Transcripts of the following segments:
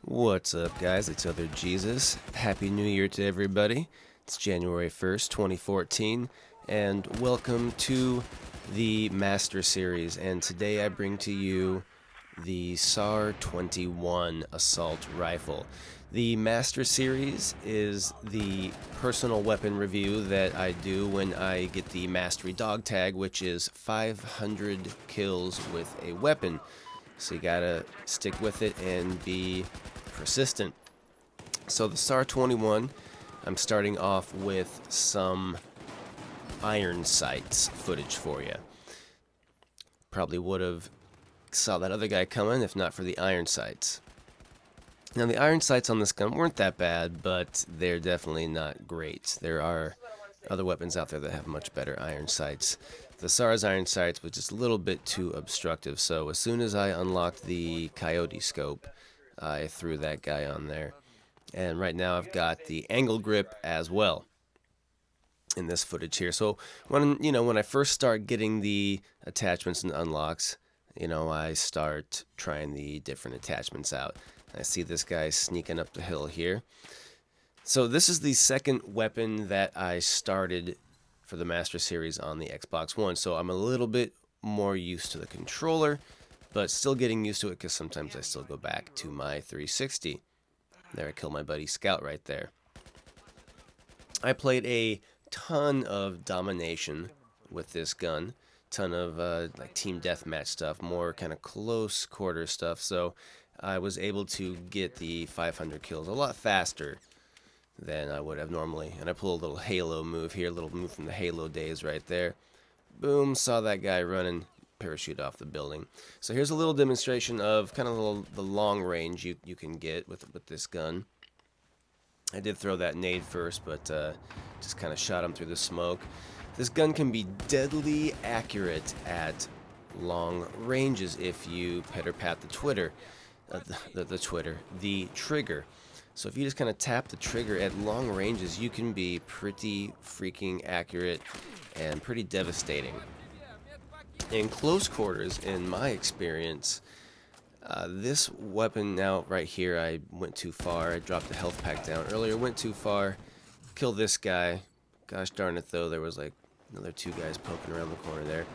What's up, guys? It's OtherJesus. Happy New Year to everybody. It's January 1st, 2014, and welcome to the Master Series. And today I bring to you the SAR 21 Assault Rifle. The Master Series is the personal weapon review that I do when I get the Mastery Dog Tag, which is 500 kills with a weapon. So you gotta stick with it and be persistent. So the SAR 21, I'm starting off with some iron sights footage for you. Probably would have saw that other guy coming if not for the iron sights. Now the iron sights on this gun weren't that bad, but they're definitely not great. There are other weapons out there that have much better iron sights. The SAR's iron sights was just a little bit too obstructive, so as soon as I unlocked the coyote scope, I threw that guy on there. And right now I've got the angle grip as well in this footage here. So when I first start getting the attachments and unlocks, I start trying the different attachments out. I see this guy sneaking up the hill here. So this is the second weapon that I started for the Master Series on the Xbox One. So I'm a little bit more used to the controller, but still getting used to it because sometimes I still go back to my 360. There, I killed my buddy Scout right there. I played a ton of domination with this gun, ton of like team deathmatch stuff, more kind of close quarter stuff. So I was able to get the 500 kills a lot faster than I would have normally. And I pulled a little Halo move here, a little move from the Halo days right there. Boom, saw that guy running, parachute off the building. So here's a little demonstration of kind of the long range you can get with this gun. I did throw that nade first, but just kind of shot him through the smoke. This gun can be deadly accurate at long ranges if you pitter-pat the trigger. So if you just kind of tap the trigger at long ranges, you can be pretty freaking accurate and pretty devastating. In close quarters, in my experience, this weapon now right here, I went too far. I dropped the health pack down earlier, went too far, killed this guy. Gosh darn it though, there was like another two guys poking around the corner there.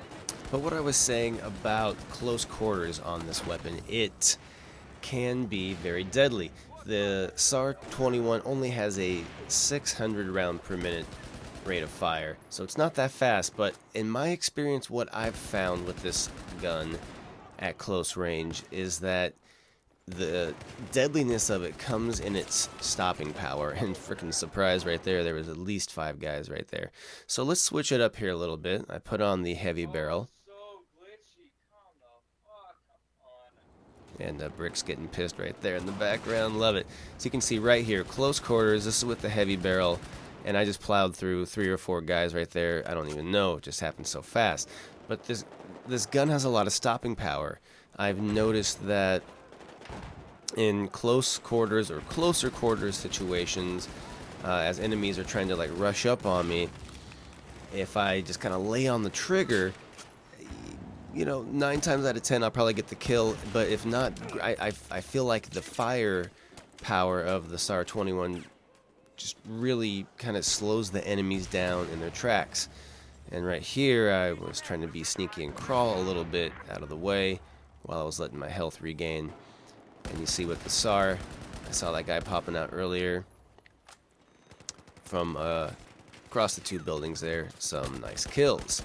But what I was saying about close quarters on this weapon, it can be very deadly. The SAR 21 only has a 600 round per minute rate of fire, so it's not that fast, but in my experience, what I've found with this gun at close range is that the deadliness of it comes in its stopping power. And freaking surprise right there was at least 5 guys right there. So let's switch it up here a little bit. I put on the heavy barrel. And Brick's getting pissed right there in the background. Love it. So you can see right here, close quarters. This is with the heavy barrel. And I just plowed through 3 or 4 guys right there. I don't even know. It just happened so fast. But this gun has a lot of stopping power. I've noticed that in close quarters or closer quarters situations, as enemies are trying to like rush up on me, if I just kind of lay on the trigger, 9 times out of 10 I'll probably get the kill. But if not, I feel like the fire power of the SAR 21 just really kind of slows the enemies down in their tracks. And right here I was trying to be sneaky and crawl a little bit out of the way while I was letting my health regain. And you see with the SAR, I saw that guy popping out earlier from across the 2 buildings there. Some nice kills.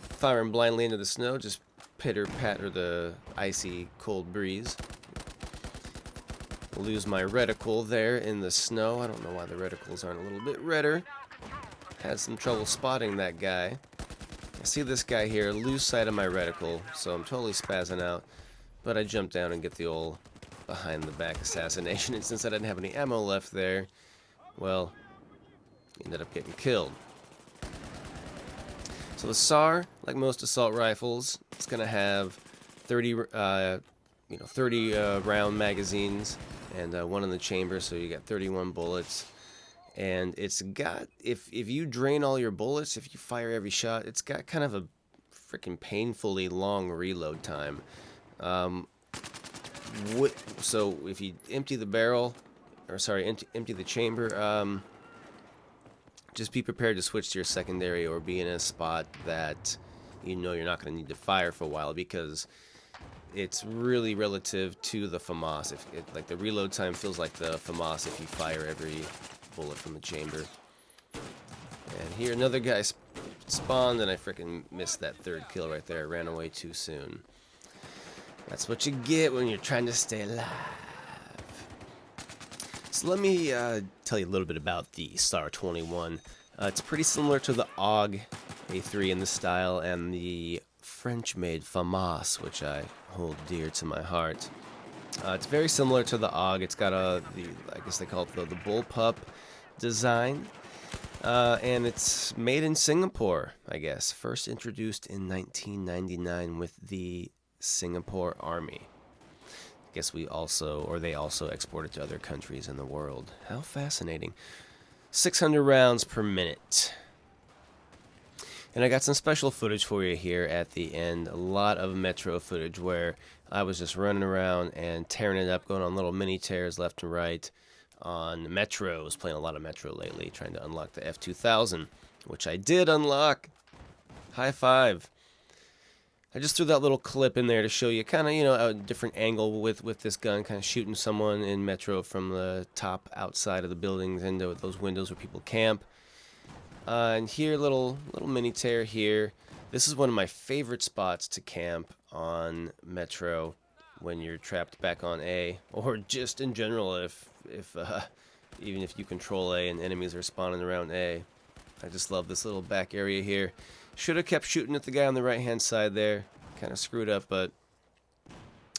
Firing blindly into the snow, just pitter-patter the icy cold breeze. Lose my reticle there in the snow. I don't know why the reticles aren't a little bit redder. Had some trouble spotting that guy. I see this guy here, lose sight of my reticle, so I'm totally spazzing out. But I jumped down and get the old behind the back assassination, and since I didn't have any ammo left there, well, ended up getting killed. So the SAR, like most assault rifles, it's gonna have 30 round magazines and 1 in the chamber, so you got 31 bullets. And it's got, if you drain all your bullets, if you fire every shot, it's got kind of a freaking painfully long reload time. So if you empty the barrel, or sorry, empty the chamber, just be prepared to switch to your secondary or be in a spot that you know you're not going to need to fire for a while, because it's really relative to the FAMAS. Like the reload time feels like the FAMAS if you fire every bullet from the chamber. And here another guy spawned, and I freaking missed that third kill right there. I ran away too soon. That's what you get when you're trying to stay alive. So let me tell you a little bit about the SAR 21. It's pretty similar to the AUG A3 in the style and the French-made FAMAS, which I hold dear to my heart. It's very similar to the AUG. It's got I guess they call it the Bullpup design. And it's made in Singapore, I guess. First introduced in 1999 with the Singapore Army. I guess they also export it to other countries in the world. How fascinating. 600 rounds per minute. And I got some special footage for you here at the end. A lot of Metro footage where I was just running around and tearing it up, going on little mini tears left and right on Metro. I was playing a lot of Metro lately, trying to unlock the F2000, which I did unlock. High five. I just threw that little clip in there to show you kind of, a different angle with this gun, kind of shooting someone in Metro from the top outside of the buildings into those windows where people camp. And here, little mini tear here. This is one of my favorite spots to camp on Metro when you're trapped back on A, or just in general even if you control A and enemies are spawning around A. I just love this little back area here. Should have kept shooting at the guy on the right-hand side there. Kind of screwed up, but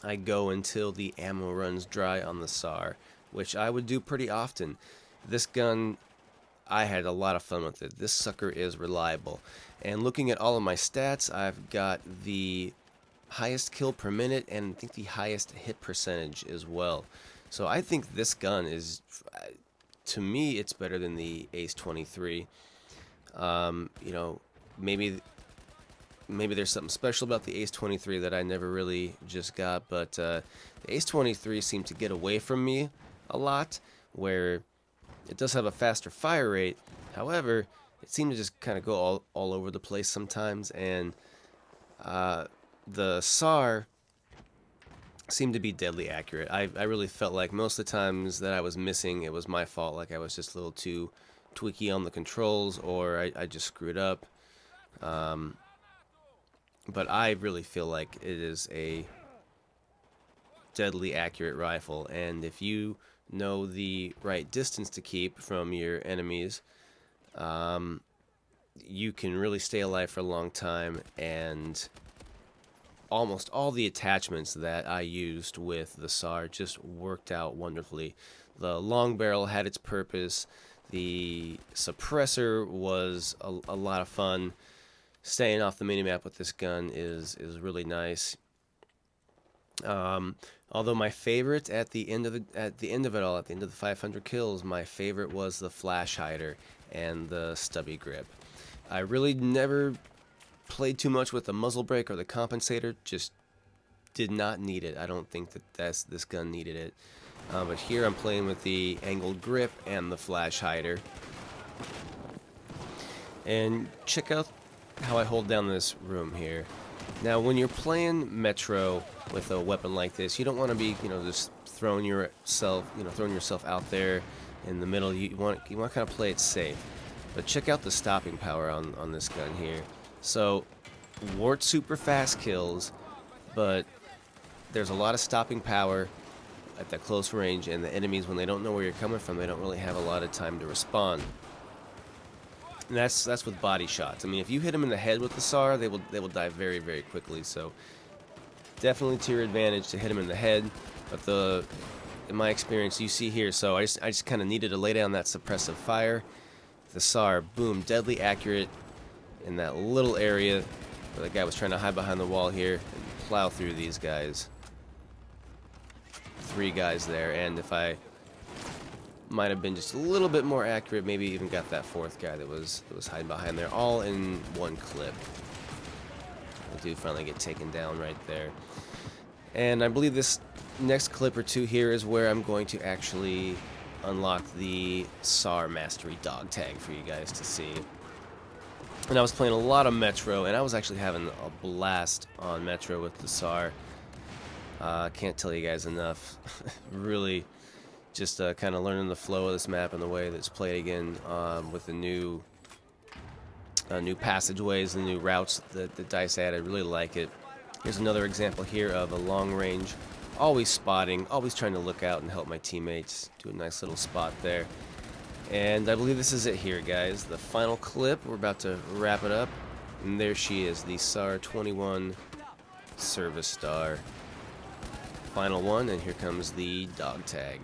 I go until the ammo runs dry on the SAR, which I would do pretty often. This gun, I had a lot of fun with it. This sucker is reliable. And looking at all of my stats, I've got the highest kill per minute and I think the highest hit percentage as well. So I think this gun is, to me, it's better than the Ace 23. Maybe there's something special about the Ace 23 that I never really just got, but the Ace 23 seemed to get away from me a lot, where it does have a faster fire rate. However, it seemed to just kind of go all over the place sometimes, and the SAR seemed to be deadly accurate. I really felt like most of the times that I was missing, it was my fault, like I was just a little too tweaky on the controls, or I just screwed up. But I really feel like it is a deadly accurate rifle, and if you know the right distance to keep from your enemies, you can really stay alive for a long time. And almost all the attachments that I used with the SAR just worked out wonderfully. The long barrel had its purpose. The suppressor was a lot of fun. Staying off the minimap with this gun is really nice. Although my favorite at the end of the 500 kills, my favorite was the flash hider and the stubby grip. I really never played too much with the muzzle brake or the compensator. Just did not need it. I don't think that this gun needed it. But here I'm playing with the angled grip and the flash hider. And check out how I hold down this room here. Now, when you're playing Metro with a weapon like this, you don't want to be, just throwing yourself out there in the middle. You want to kind of play it safe. But check out the stopping power on this gun here. So, Wart super fast kills, but there's a lot of stopping power at that close range, and the enemies, when they don't know where you're coming from, they don't really have a lot of time to respond. And that's with body shots. I mean, if you hit them in the head with the SAR, they will die very, very quickly. So definitely to your advantage to hit them in the head. But in my experience, you see here, so I just kind of needed to lay down that suppressive fire. The SAR, boom, deadly accurate in that little area where the guy was trying to hide behind the wall here and plow through these guys. 3 guys there, and if I might have been just a little bit more accurate, maybe even got that 4th guy that was hiding behind there, all in one clip. I do finally get taken down right there. And I believe this next clip or two here is where I'm going to actually unlock the SAR Mastery dog tag for you guys to see. And I was playing a lot of Metro, and I was actually having a blast on Metro with the SAR. Can't tell you guys enough. Really just kind of learning the flow of this map and the way that it's played again with the new passageways, the new routes that the DICE added. I really like it. Here's another example here of a long range, always spotting, always trying to look out and help my teammates. Do a nice little spot there. And I believe this is it here, guys. The final clip. We're about to wrap it up. And there she is, the SAR 21 Service Star. Final one, and here comes the dog tag.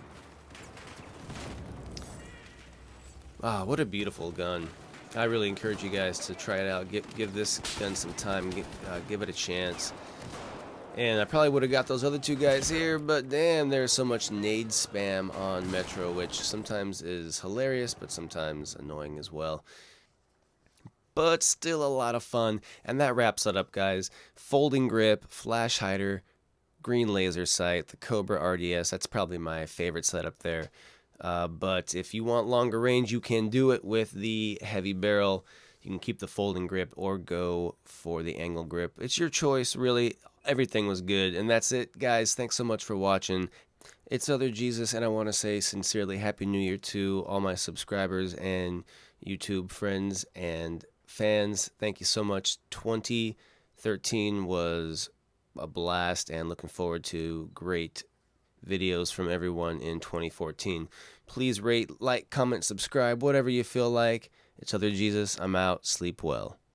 Ah, what a beautiful gun. I really encourage you guys to try it out. Give this gun some time. Give it a chance. And I probably would have got those other two guys here, but damn, there's so much nade spam on Metro, which sometimes is hilarious, but sometimes annoying as well. But still a lot of fun. And that wraps it up, guys. Folding grip, flash hider, green laser sight, the Cobra RDS. That's probably my favorite setup there. But if you want longer range, you can do it with the heavy barrel. You can keep the folding grip or go for the angle grip. It's your choice, really. Everything was good. And that's it, guys. Thanks so much for watching. It's OtherJesus, and I want to say sincerely Happy New Year to all my subscribers and YouTube friends and fans. Thank you so much. 2013 was a blast, and looking forward to great videos from everyone in 2014. Please rate, like, comment, subscribe, whatever you feel like. It's OtherJesus. I'm out. Sleep well.